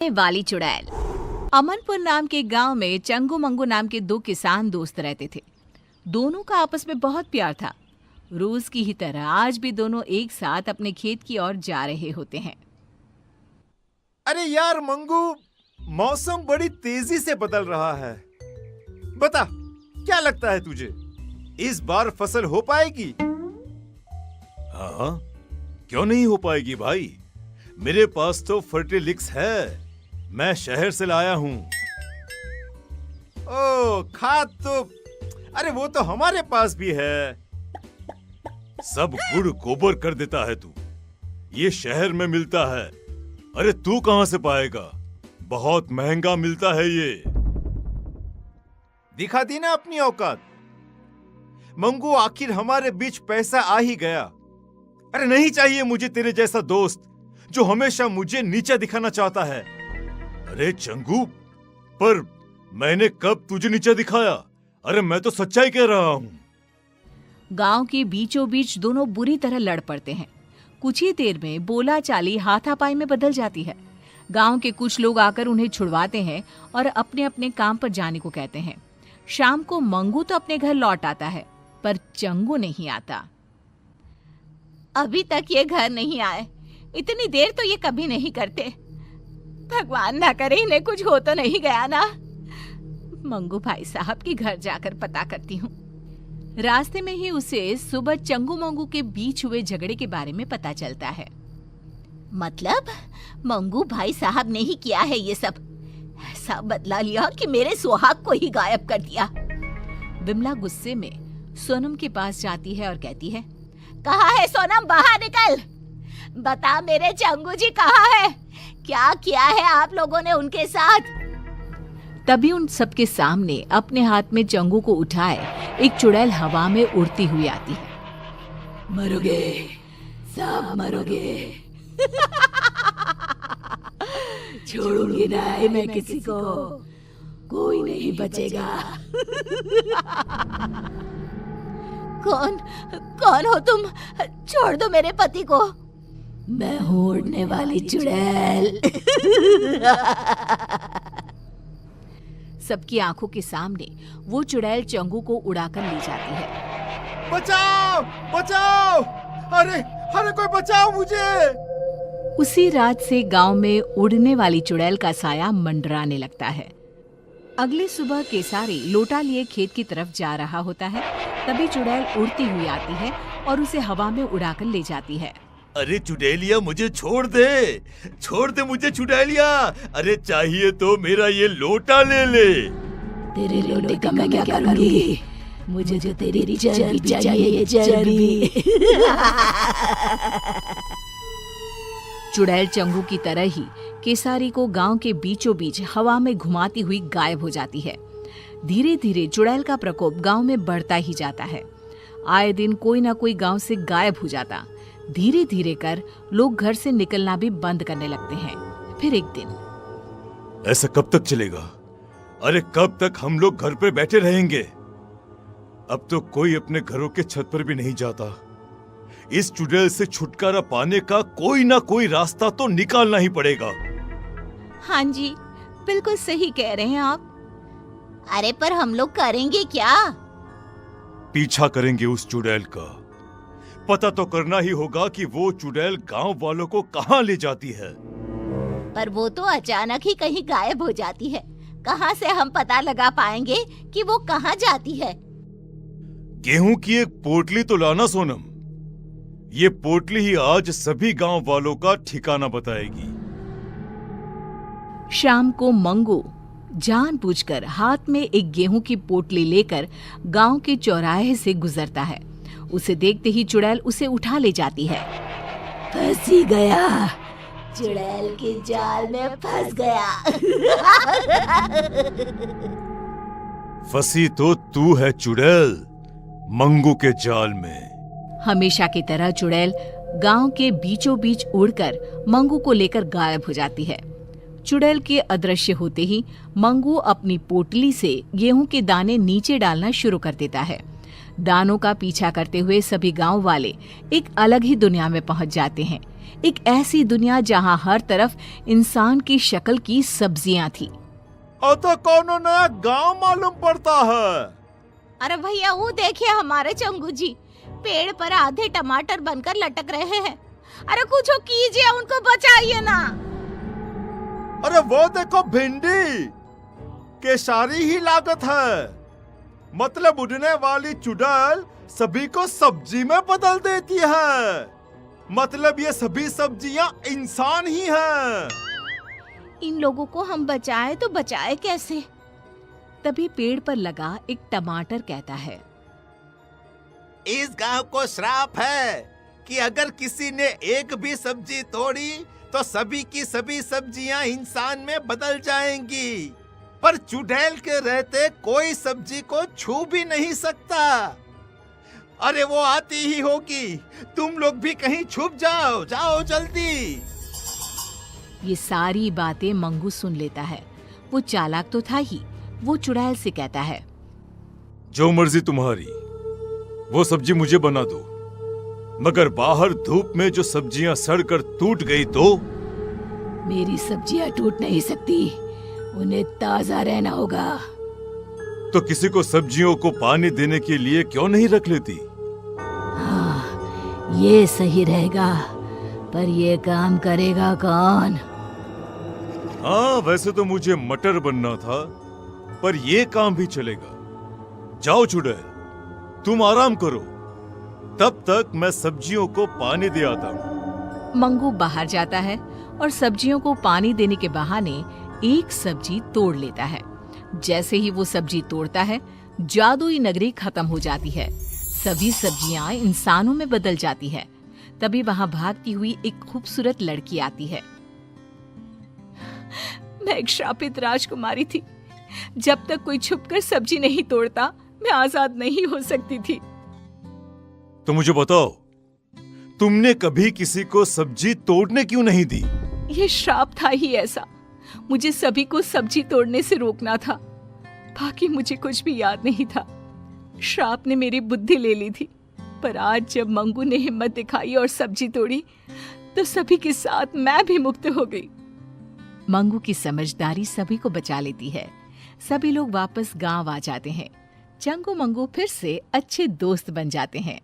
वाली चुड़ैल। अमनपुर नाम के गांव में चंगू मंगू नाम के दो किसान दोस्त रहते थे। दोनों का आपस में बहुत प्यार था। रोज की ही तरह आज भी दोनों एक साथ अपने खेत की ओर जा रहे होते हैं। अरे यार मंगू, मौसम बड़ी तेजी से बदल रहा है। बता, क्या लगता है तुझे, इस बार फसल हो पाएगी? हाँ, क्यों नहीं हो पाएगी भाई। मेरे पास तो फर्टिलिक्स है, मैं शहर से लाया हूँ। ओ, खाद तो अरे वो तो हमारे पास भी है। सब गुड़ गोबर कर देता है तू, ये शहर में मिलता है। अरे तू कहाँ से पाएगा, बहुत महंगा मिलता है ये। दिखा दी ना अपनी औकात। मंगू, आखिर हमारे बीच पैसा आ ही गया। अरे नहीं चाहिए मुझे तेरे जैसा दोस्त जो हमेशा मुझे नीचा दिखाना चाहता है। अरे चंगू, पर मैंने कब तुझे नीचा दिखाया? अरे मैं तो सच्चाई कह रहा हूँ। गांव के बीचों बीच दोनों बुरी तरह लड़ पड़ते हैं। कुछ ही देर में बोला चाली हाथापाई में बदल जाती है। गांव के कुछ लोग आकर उन्हें छुड़वाते हैं और अपने अपने काम पर जाने को कहते हैं। शाम को मंगू तो अपने घर लौट आता है, पर चंगू नहीं आता। अभी तक ये घर नहीं आए। इतनी देर तो ये कभी नहीं करते। भगवान ना करे इन्हें कुछ हो तो नहीं गया ना। मंगू भाई साहब के घर जाकर पता करती हूँ। रास्ते में ही उसे सुबह चंगू मंगू के बीच हुए झगड़े के बारे में पता चलता है। मतलब मंगू भाई साहब ने ही किया है ये सब। ऐसा बदला लिया कि मेरे सुहाग को ही गायब कर दिया। विमला गुस्से में सोनम के पास जाती है और कहती है, कहाँ है सोनम, बाहर निकल। बता मेरे चंगू जी कहाँ है? क्या किया है आप लोगों ने उनके साथ? तभी उन सबके सामने अपने हाथ में चंगू को उठाए एक चुड़ैल हवा में उड़ती हुई आती है। मरोगे, सब मरोगे। छोड़ूंगी नहीं मैं किसी को, कोई नहीं बचेगा। कौन कौन हो तुम? छोड़ दो मेरे पति को। मैं हूँ उड़ने वाली चुड़ैल। सबकी आंखों के सामने वो चुड़ैल चंगू को उड़ाकर ले जाती है। बचाओ, बचाओ! अरे अरे कोई बचाओ मुझे! उसी रात से गांव में उड़ने वाली चुड़ैल का साया मंडराने लगता है। अगली सुबह केसारी लोटा लिए खेत की तरफ जा रहा होता है। तभी चुड़ैल उड़ती हुई आती है और उसे हवा में उड़ाकर ले जाती है। अरे चुड़ैलिया, मुझे छोड़ दे मुझे चुड़ैलिया। अरे चाहिए तो मेरा ये लोटा ले ले। तेरे लोटे का मैं क्या करूंगी? मुझे जो तेरी चर्बी चाहिए, चर्बी। चुड़ैल चंगू की तरह ही केसारी को गांव के बीचों बीच हवा में घुमाती हुई गायब हो जाती है। धीरे धीरे चुड़ैल का प्रकोप गांव में बढ़ता ही जाता है। आए दिन कोई ना कोई गांव से गायब हो जाता। धीरे धीरे कर लोग घर से निकलना भी बंद करने लगते हैं। फिर एक दिन, ऐसा कब तक चलेगा? अरे कब तक हम लोग घर पे बैठे रहेंगे? अब तो कोई अपने घरों के छत पर भी नहीं जाता। इस चुड़ैल से छुटकारा पाने का कोई ना कोई रास्ता तो निकालना ही पड़ेगा। हाँ जी, बिल्कुल सही कह रहे हैं आप। अरे पर हम लोग करेंगे क्या? पीछा करेंगे उस चुड़ैल का। पता तो करना ही होगा कि वो चुड़ैल गांव वालों को कहाँ ले जाती है। पर वो तो अचानक ही कहीं गायब हो जाती है। कहाँ से हम पता लगा पाएंगे कि वो कहाँ जाती है? गेहूं की एक पोटली तो लाना सोनम। ये पोटली ही आज सभी गांव वालों का ठिकाना बताएगी। शाम को मंगू जानबूझकर हाथ में एक गेहूं की पोटली लेकर गांव के चौराहे से गुजरता है। उसे देखते ही चुड़ैल उसे उठा ले जाती है। फंस ही गया, चुड़ैल के जाल में फंस गया। फंसी तो तू है चुड़ैल, मंगू के जाल में। हमेशा की तरह चुड़ैल गांव के बीचों बीच उड़कर मंगू को लेकर गायब हो जाती है। चुड़ैल के अदृश्य होते ही मंगू अपनी पोटली से गेहूं के दाने नीचे डालना शुरू कर देता है। दानों का पीछा करते हुए सभी गांव वाले एक अलग ही दुनिया में पहुंच जाते हैं। एक ऐसी दुनिया जहाँ हर तरफ इंसान की शक्ल की सब्जियां थी। तो कौनो नया गांव मालूम पड़ता है। अरे भैया वो देखिए हमारे चंगू जी पेड़ पर आधे टमाटर बनकर लटक रहे हैं। अरे कुछ कीजिए, उनको बचाइए ना। अरे वो देखो भिंडी, केसारी ही लागत है। मतलब उड़ने वाली चुड़ैल सभी को सब्जी में बदल देती है। मतलब ये सभी सब्जियां इंसान ही हैं। इन लोगों को हम बचाए तो बचाए कैसे? तभी पेड़ पर लगा एक टमाटर कहता है, इस गांव को श्राप है कि अगर किसी ने एक भी सब्जी तोड़ी तो सभी की सभी सब्जियां इंसान में बदल जाएंगी। पर चुड़ैल के रहते कोई सब्जी को छू भी नहीं सकता। अरे वो आती ही होगी, तुम लोग भी कहीं छुप जाओ, जाओ जल्दी। ये सारी बातें मंगू सुन लेता है। वो चालाक तो था ही। वो चुड़ैल से कहता है, जो मर्जी तुम्हारी, वो सब्जी मुझे बना दो, मगर बाहर धूप में जो सब्जियां सड़कर टूट गई तो? मेरी सब्जियां टूट नहीं सकती, उन्हें ताजा रहना होगा। तो किसी को सब्जियों को पानी देने के लिए क्यों नहीं रख लेती? हाँ, ये सही रहेगा, पर ये काम करेगा कौन? हाँ, वैसे तो मुझे मटर बनना था, पर ये काम भी चलेगा। जाओ चुड़ैल, तुम आराम करो, तब तक मैं सब्जियों को पानी दे आता हूँ। मंगू बाहर जाता है और सब्जियों को पानी देने के बहाने एक सब्जी तोड़ लेता है। जैसे ही वो सब्जी तोड़ता है, जादुई नगरी खत्म हो जाती है। सभी सब्जियां इंसानों में बदल जाती है। तभी वहां भागती हुई एक खूबसूरत लड़की आती है। मैं एक श्रापित राजकुमारी थी। जब तक कोई छुपकर सब्जी नहीं तोड़ता, मैं आजाद नहीं हो सकती थी। तो मुझे बताओ, तुमने कभी किसी को सब्जी तोड़ने क्यों नहीं दी? ये श्राप था ही ऐसा। मुझे सभी को सब्जी तोड़ने से रोकना था। बाकी मुझे कुछ भी याद नहीं था। श्राप ने मेरी बुद्धि ले ली थी। पर आज जब मंगू ने हिम्मत दिखाई और सब्जी तोड़ी, तो सभी के साथ मैं भी मुक्त हो गई। मंगू की समझदारी सभी को बचा लेती है। सभी लोग वापस गांव आ जाते हैं। चंगू मंगू फिर से अच्छे दोस्त बन जाते हैं।